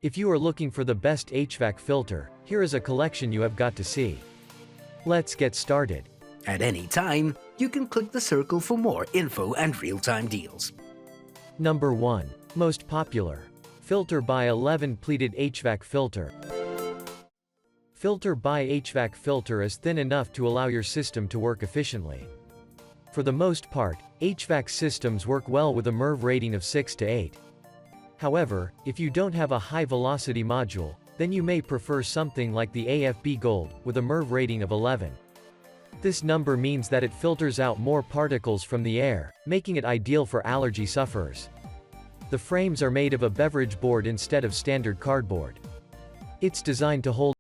If you are looking for the best HVAC filter, here is a collection you have got to see. Let's get started. At any time, you can click the circle for more info and real-time deals. Number 1. Most popular. FilterBuy 11 Pleated HVAC Filter. FilterBuy HVAC filter is thin enough to allow your system to work efficiently. For the most part, HVAC systems work well with a MERV rating of 6 to 8. However, if you don't have a high-velocity module, then you may prefer something like the AFB Gold, with a MERV rating of 11. This number means that it filters out more particles from the air, making it ideal for allergy sufferers. The frames are made of a beverage board instead of standard cardboard. It's designed to hold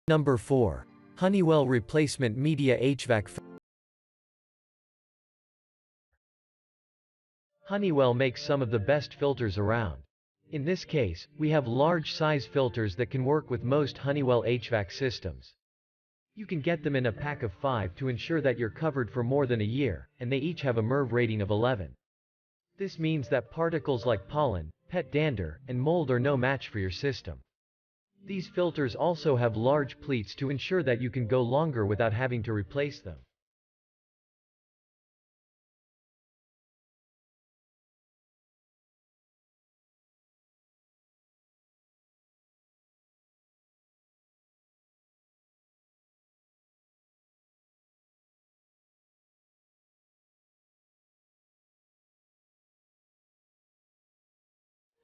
Number 4. Honeywell Replacement Media HVAC. Honeywell makes some of the best filters around. In this case, we have large size filters that can work with most Honeywell HVAC systems. You can get them in a pack of 5 to ensure that you're covered for more than a year, and they each have a MERV rating of 11. This means that particles like pollen, pet dander, and mold are no match for your system. These filters also have large pleats to ensure that you can go longer without having to replace them.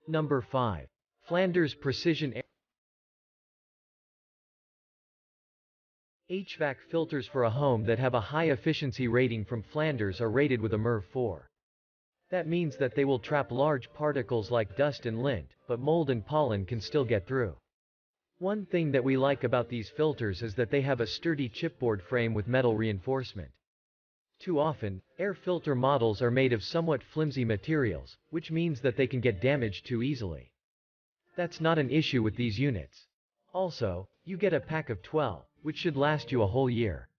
Number 5. Flanders PrecisionAir HVAC filters for a home that have a high efficiency rating from Flanders are rated with a MERV 4. That means that they will trap large particles like dust and lint, but mold and pollen can still get through. One thing that we like about these filters is that they have a sturdy chipboard frame with metal reinforcement. Too often, air filter models are made of somewhat flimsy materials, which means that they can get damaged too easily. That's not an issue with these units. Also, you get a pack of 12, which should last you a whole year.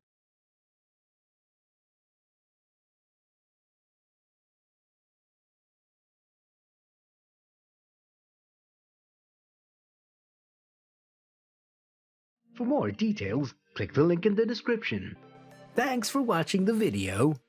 For more details, click the link in the description. Thanks for watching the video.